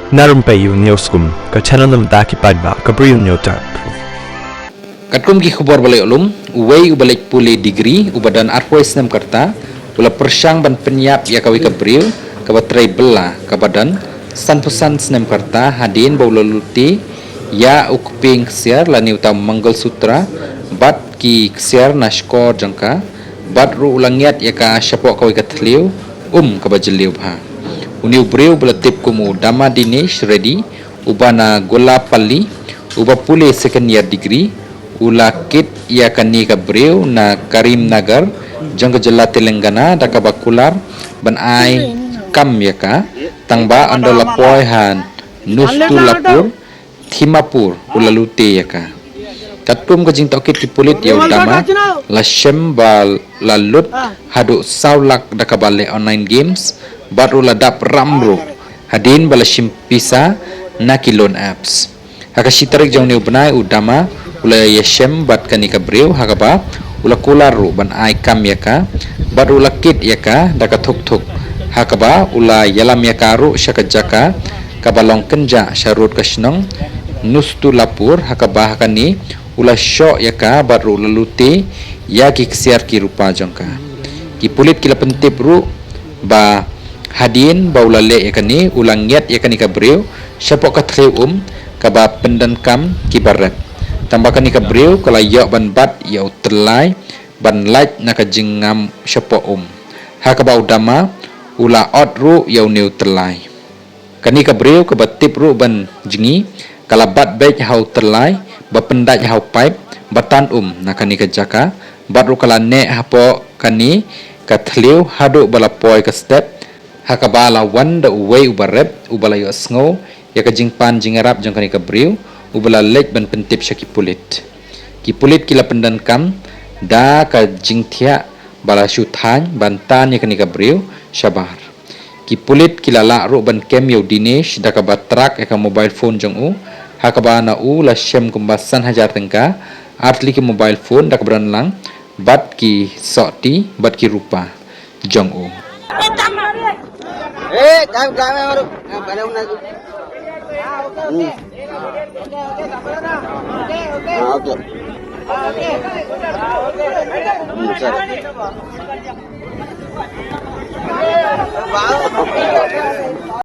Narumpayu Neoskum, ke channel nam daki padba, ke Brio Neotarp. Katkum ki khubor balai ulum, uwei ubalik puli degree, ubadan arpois nam karta, ula persang ban penyap ya kawi kabriu, kabatrai bela, kabadan, san pesan senam karta, hadin baula luti, ya ukuping ksiar, lani utam manggal sutra, bat ki ksiar nashkor jangka, bat ru ulangiat ya ka syapok kawi katliu, kabajeliu bha. Uni ubriu belatip kumu dama dinesh ready, ubana gola pali, uba puli second year degree, ula kit ia kani kabriu na Karim Nagar jangka jela Telangana daka bakular ban ai kam yaka tangba anda lapoy han Nustulapur Thimapur ula lute yaka tatum ka jing tokit pulit ya utama la shembal la lut hadu saulak daka bale online games baru ladap ramro hadin bala shimpisa na kilon apps hakashitarik jang ni ubnai udama ula yashem bat kani kabriu hakaba ula kularu ban ai kam yaka bat ula kit yaka daka thuk thuk hakaba ula yalam yakaru syakajaka kabalong kenja syarut kasnong Nustulapur hakaba hakani ula syok yaka bat ula lute ya ki ksiar ki rupa jangka ki pulit kila pentip ru ba hadin ba ula le yakani ulang yat yakani kabriu syapok kathliu kaba pendankam ki barat tambahkan ni kabriu kalau yok ban bat yau terlai ban laj nak jingam syapo hakaba udama ula odru yau neu terlai kani kabriu kebatip ru ban jingi kalau bat baik hau terlai ba pendat hau pipe batan nakani kejaka bat ru kala ne hapo kani kathliu hadu bala poi ka step hakaba la wanda uwei ubarep ubala yo sngo ya ka jingpan jingarap jang kani kabriu ubala lek ban pentip syaki pulit ki pulit kila pendankam da ka jingthia bala syuthan bantan ya kani kabriu syabar ki pulit kila la ru ban kem yo dinesh da ka batrak ya ka mobile phone jong hakaba na la shem kumbasan hajar tengka artli ki mobile phone da ka lang bat ki soti bat ki rupa jong Oke.